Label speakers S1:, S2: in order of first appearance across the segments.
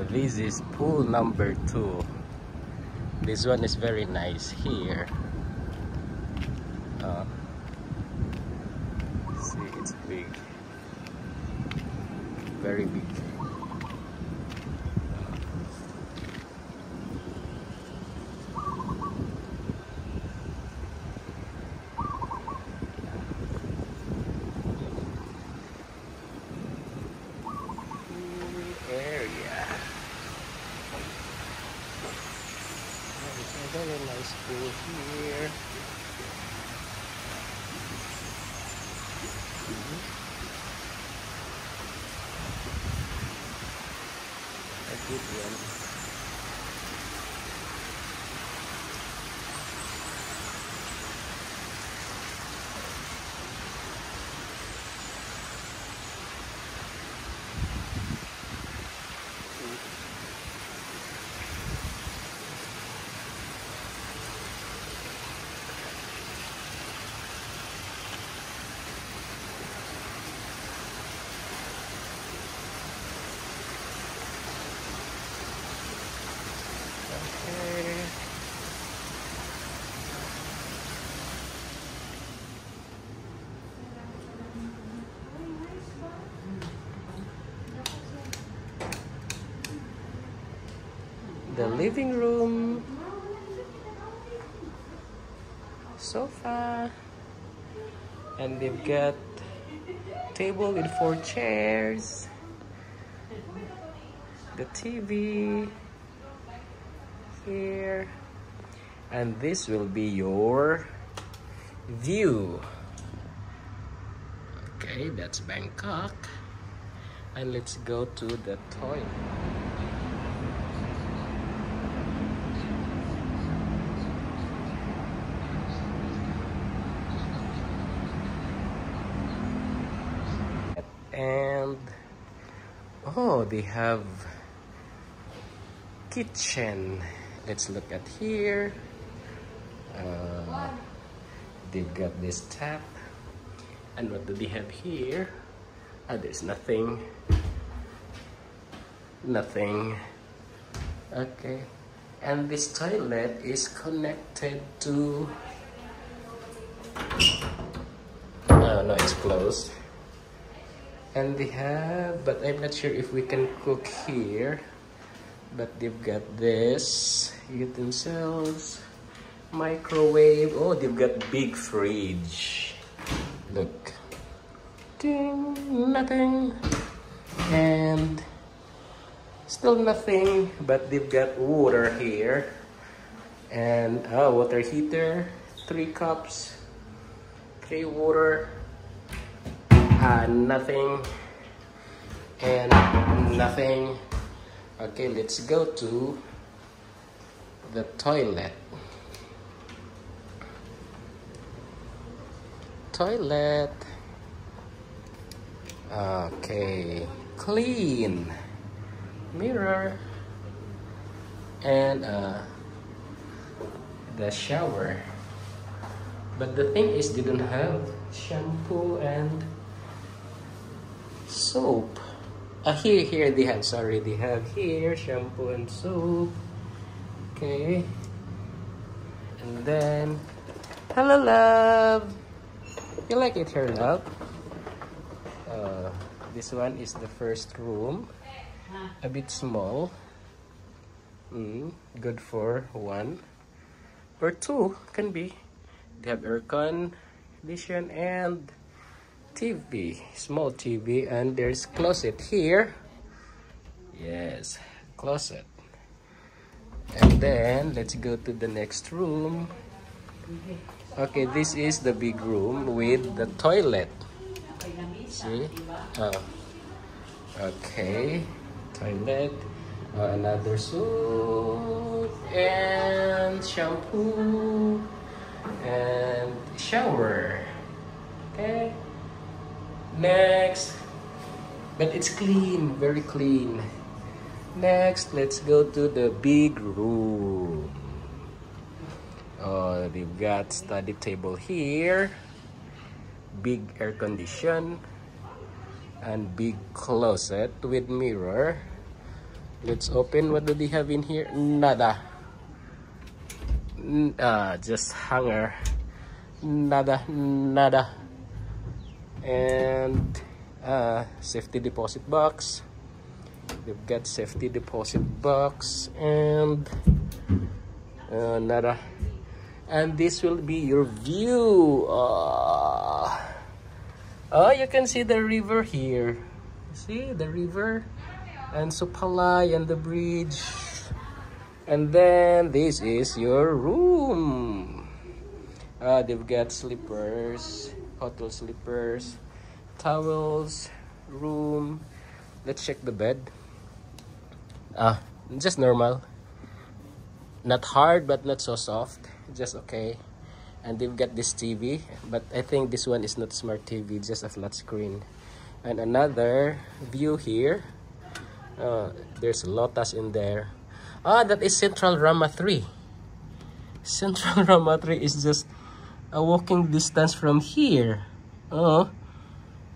S1: This is pool number 2. This one is very nice here. See, it's big, very big. Area. There's a very nice pool here. A good one. The living room, sofa, and they've got table with 4 chairs, the TV here, and this will be your view. Okay, that's Bangkok, and let's go to the toilet. And oh, they have kitchen. Let's look at here. They've got this tap. And what do they have here? There's nothing. Nothing. Okay. And this toilet is connected to... no, it's closed. And they have, but I'm not sure if we can cook here. But they've got this utensils, microwave. Oh, they've got big fridge. Look, ding, nothing, and still nothing. But they've got water here, and water heater, 3 cups, 3 water. Nothing and nothing. Okay, let's go to the toilet. Okay, clean mirror and the shower. But the thing is, they don't have shampoo and soap. Here they have, sorry, they have here shampoo and soap. Okay. And then, hello love. You like it here, love? This one is the first room. A bit small. Good for 1 or 2, can be. They have air condition and TV, small TV, and there's closet here. Yes, closet. And then let's go to the next room. Okay, this is the big room with the toilet. See? Okay, toilet, another soap and shampoo and shower. Okay. Next, but it's clean, very clean. Next, let's go to the big room. Oh, they've got study table here, big air condition, and big closet with mirror, Let's open. What do they have in here? Nada. Just hanger. Nada. And safety deposit box. They've got safety deposit box and nada. And this will be your view. You can see the river here. See the river and Supalay and the bridge. And then this is your room. They've got slippers, hotel slippers, towels, room. Let's check the bed. Just normal. Not hard but not so soft. Just okay. And they've got this TV, but I think this one is not smart TV, just a flat screen. And another view here. There's Lotus in there. That is Central Rama 3. Central Rama 3 is just a walking distance from here.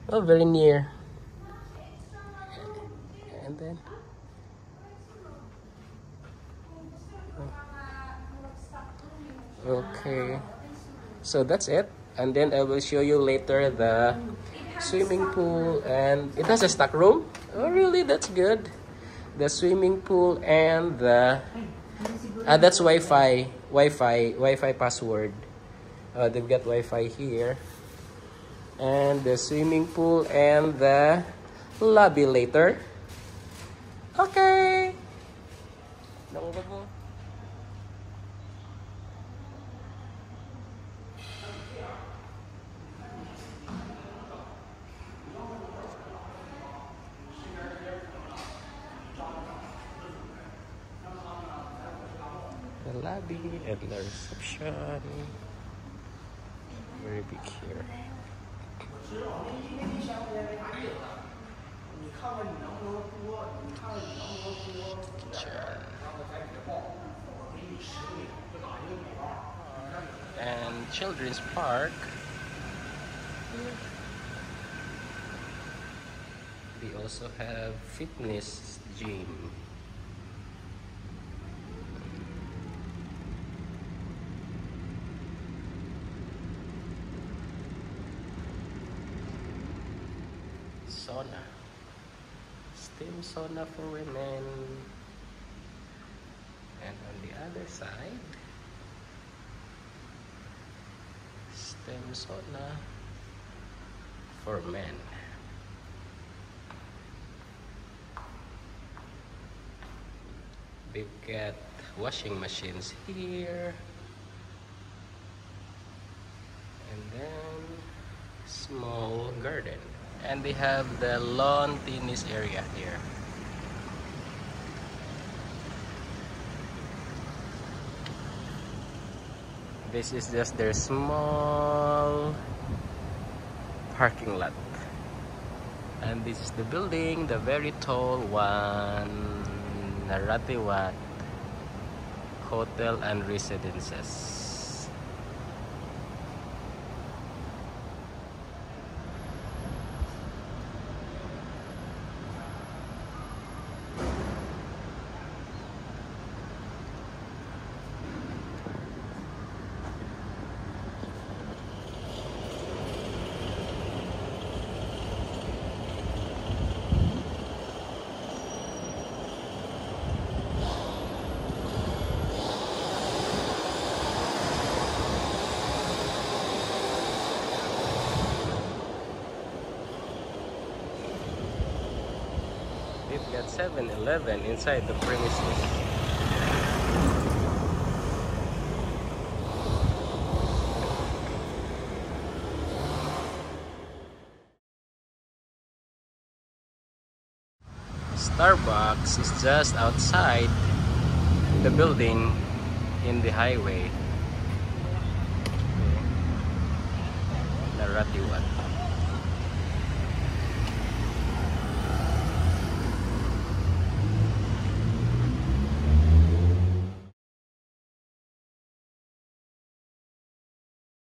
S1: Very near. And then okay, so that's it. And then I will show you later the swimming pool, and it has a stock room. Oh really? That's good. The swimming pool and the that's Wi-Fi password. They've got Wi-Fi here, and the swimming pool and the lobby later. Okay. The lobby and the reception. Very big here. Kitchen. And children's park. They also have fitness gym. Sauna. Steam sauna for women. And on the other side, steam sauna for men. They've got washing machines here. And then small garden. And they have the lawn tennis area here. This is just their small parking lot. And this is the building, the very tall one, Narathiwat Hotel and Residences. They've got 7-Eleven inside the premises. Starbucks is just outside the building in the highway. Narathiwat.